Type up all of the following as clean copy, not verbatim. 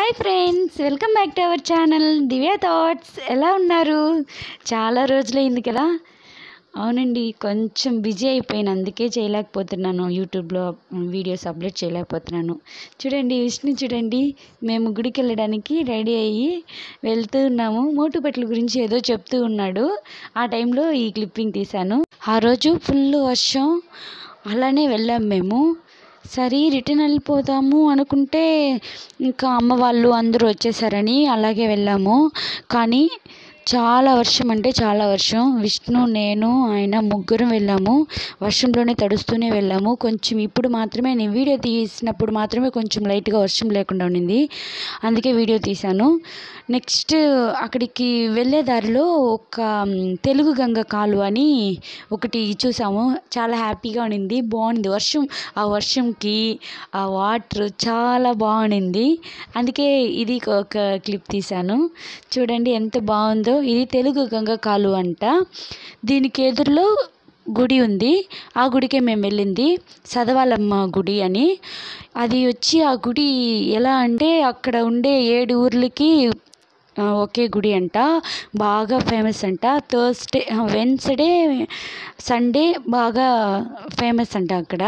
Hi friends, welcome back to our channel Divya thoughts. ఎలా ఉన్నారు? చాలా రోజులైంది కదా. అవునండి, కొంచెం బిజీ అయిపోయాను, అందుకే చేయలేకపోతున్నాను. యూట్యూబ్లో వీడియోస్ అప్లోడ్ చేయలేకపోతున్నాను. చూడండి, విష్ణు చూడండి, మేము గుడికి వెళ్ళడానికి రెడీ అయ్యి వెళ్తూ ఉన్నాము. మోటుపట్ల గురించి ఏదో చెప్తూ ఉన్నాడు. ఆ టైంలో ఈ క్లిప్పింగ్ తీశాను. ఆ రోజు ఫుల్ వర్షం, అలానే వెళ్ళాం మేము. సరే రిటర్న్ వెళ్ళిపోదాము అనుకుంటే ఇంకా అమ్మ వాళ్ళు అందరూ వచ్చేసారని అలాగే వెళ్ళాము. కానీ చాలా వర్షం అంటే చాలా వర్షం. విష్ణు, నేను, ఆయన ముగ్గురం వెళ్ళాము. వర్షంలోనే తడుస్తూనే వెళ్ళాము. కొంచెం ఇప్పుడు మాత్రమే నేను వీడియో తీసినప్పుడు మాత్రమే కొంచెం లైట్గా వర్షం లేకుండా ఉండింది, అందుకే వీడియో తీశాను. నెక్స్ట్ అక్కడికి వెళ్ళే దారిలో ఒక తెలుగు గంగ కాలువ అని ఒకటి చూసాము. చాలా హ్యాపీగా ఉండింది, బాగుంది. ఆ వర్షంకి ఆ వాటర్ చాలా బాగుండింది, అందుకే ఇది ఒక క్లిప్ తీశాను. చూడండి ఎంత బాగుందో. ఇది తెలుగు గంగ కాలువ అంట. దీనికి ఎదురులో గుడి ఉంది, ఆ గుడికే మేము వెళ్ళింది. సదవాలమ్మ గుడి అని. అది వచ్చి ఆ గుడి ఎలా అంటే అక్కడ ఉండే 7 ఊర్లకి ఒకే గుడి అంట. బాగా ఫేమస్ అంట. వెన్స్డే సండే బాగా ఫేమస్ అంట అక్కడ.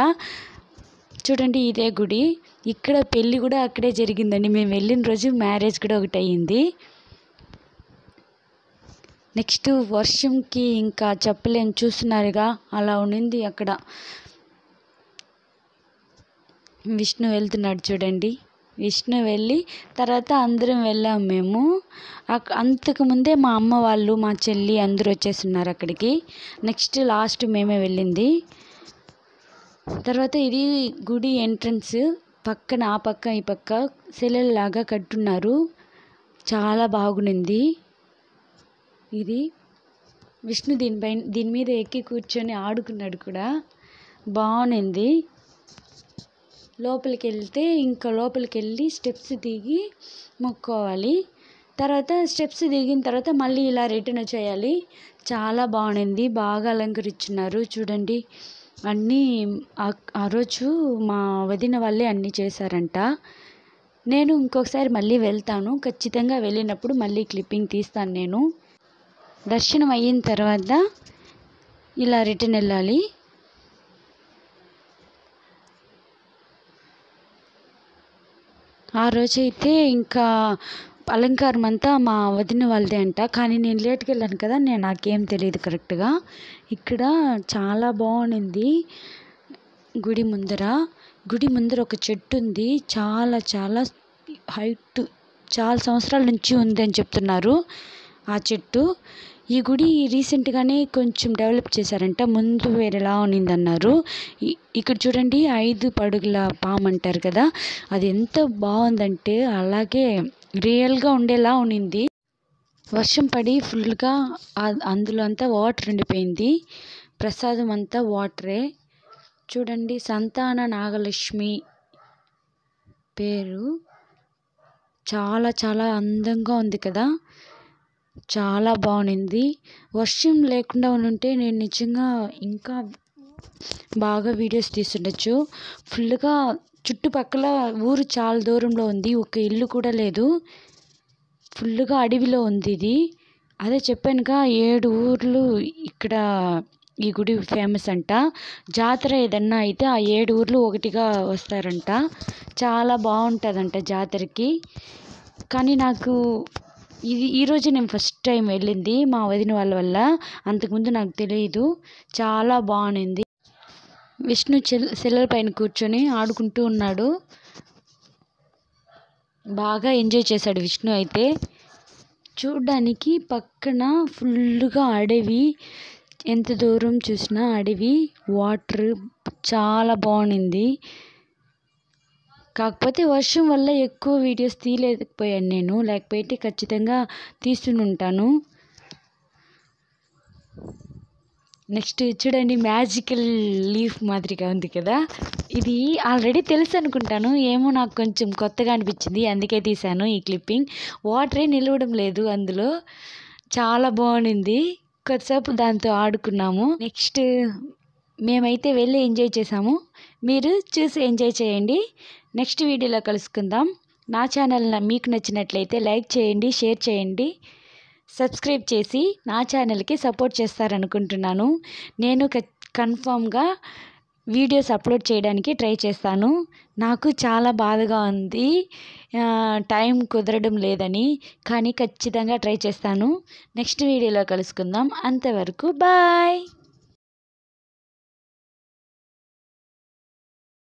చూడండి, ఇదే గుడి. ఇక్కడ పెళ్ళి కూడా అక్కడే జరిగిందండి. మేము వెళ్ళిన రోజు మ్యారేజ్ కూడా ఒకటి అయ్యింది. నెక్స్ట్ వర్షంకి ఇంకా చెప్పలేం, చూస్తున్నారుగా అలా ఉండింది అక్కడ. విష్ణు వెళ్తున్నాడు చూడండి. విష్ణు వెళ్ళి తర్వాత అందరం వెళ్ళాము మేము. అంతకుముందే మా అమ్మ వాళ్ళు, మా చెల్లి అందరూ వచ్చేస్తున్నారు అక్కడికి. నెక్స్ట్ లాస్ట్ మేమే వెళ్ళింది. తర్వాత ఇది గుడి ఎంట్రన్స్. పక్కన ఆ పక్క ఈ పక్క సెలల్లాగా కట్టున్నారు, చాలా బాగుంది. ఇది విష్ణు దీని మీద ఎక్కి కూర్చొని ఆడుకున్నాడు కూడా, బాగుంది. లోపలికి వెళ్ళి స్టెప్స్ దిగి మొక్కోవాలి. తర్వాత స్టెప్స్ దిగిన తర్వాత మళ్ళీ ఇలా రిటర్న్ వచ్చేయాలి. చాలా బాగుంది, బాగా అలంకరించున్నారు. చూడండి, అన్నీ ఆ రోజు మా వదిన వాళ్ళే అన్నీ చేశారంట. నేను ఇంకొకసారి మళ్ళీ వెళ్తాను, ఖచ్చితంగా వెళ్ళినప్పుడు మళ్ళీ క్లిప్పింగ్ తీస్తాను నేను. దర్శనం అయిన తర్వాత ఇలా రిటర్న్ వెళ్ళాలి. ఆ రోజైతే ఇంకా అలంకారం అంతా మా వదిన వాళ్ళదే అంట. కానీ నేను లేట్కి వెళ్ళాను కదా, నాకేం తెలియదు కరెక్ట్గా. ఇక్కడ చాలా బాగుంది. గుడి ముందర ఒక చెట్టు ఉంది, చాలా చాలా హైట్, చాలా సంవత్సరాల నుంచి ఉంది అని చెప్తున్నారు ఆ చెట్టు. ఈ గుడి రీసెంట్గానే కొంచెం డెవలప్ చేశారంట, ముందు వేరేలా ఉన్నిందన్నారు. ఇక్కడ చూడండి, 5 పడుగుల పాము అంటారు కదా, అది ఎంత బాగుందంటే అలాగే రియల్గా ఉండేలా ఉన్నింది. వర్షం పడి ఫుల్గా అందులో అంతా వాటర్ ఉండిపోయింది. ప్రసాదం అంతా వాటరే. చూడండి, సంతాన నాగలక్ష్మి పేరు. చాలా చాలా అందంగా ఉంది కదా, చాలా బాగుంది. వర్షం లేకుండా ఉంటే నేను నిజంగా ఇంకా బాగా వీడియోస్ తీస్తుండొచ్చు. ఫుల్గా చుట్టుపక్కల ఊరు చాలా దూరంలో ఉంది, ఒక ఇల్లు కూడా లేదు. ఫుల్గా అడవిలో ఉంది ఇది. అదే చెప్పానుగా, 7 ఊర్లు ఇక్కడ ఈ గుడి ఫేమస్ అంట. జాతర ఏదన్నా అయితే ఆ 7 ఊర్లు ఒకటిగా వస్తారంట. చాలా బాగుంటుందంట జాతరకి. కానీ నాకు ఈరోజు నేను ఫస్ట్ టైం వెళ్ళింది మా వదిన వాళ్ళ వల్ల, అంతకుముందు నాకు తెలియదు. చాలా బాగుంది. విష్ణు సెల్లల పైన కూర్చొని ఆడుకుంటూ ఉన్నాడు, బాగా ఎంజాయ్ చేశాడు విష్ణు అయితే. చూడ్డానికి పక్కన ఫుల్గా అడవి, ఎంత దూరం చూసినా అడవి, వాటర్ చాలా బాగుంది. కాకపోతే వర్షం వల్ల ఎక్కువ వీడియోస్ తీయలేకపోయాను నేను, లేకపోతే ఖచ్చితంగా తీస్తూనే ఉంటాను. నెక్స్ట్ చూడండి, మ్యాజికల్ లీఫ్ మాదిరిగా ఉంది కదా. ఇది ఆల్రెడీ తెలుసు అనుకుంటాను, ఏమో నాకు కొంచెం కొత్తగా అనిపించింది, అందుకే తీశాను ఈ క్లిప్పింగ్. వాటరే నిలవడం లేదు అందులో, చాలా బాగుంది. కొద్దిసేపు దాంతో ఆడుకున్నాము. నెక్స్ట్ మేమైతే వెళ్ళి ఎంజాయ్ చేసాము, మీరు చూసి ఎంజాయ్ చేయండి. నెక్స్ట్ వీడియోలో కలుసుకుందాం. నా ఛానల్ మీకు నచ్చినట్లయితే లైక్ చేయండి, షేర్ చేయండి, సబ్స్క్రైబ్ చేసి నా ఛానల్కి సపోర్ట్ చేస్తారనుకుంటున్నాను. నేను కన్ఫామ్గా వీడియోస్ అప్లోడ్ చేయడానికి ట్రై చేస్తాను. నాకు చాలా బాధగా ఉంది టైం కుదరడం లేదని, కానీ ఖచ్చితంగా ట్రై చేస్తాను. నెక్స్ట్ వీడియోలో కలుసుకుందాం. అంతవరకు బాయ్.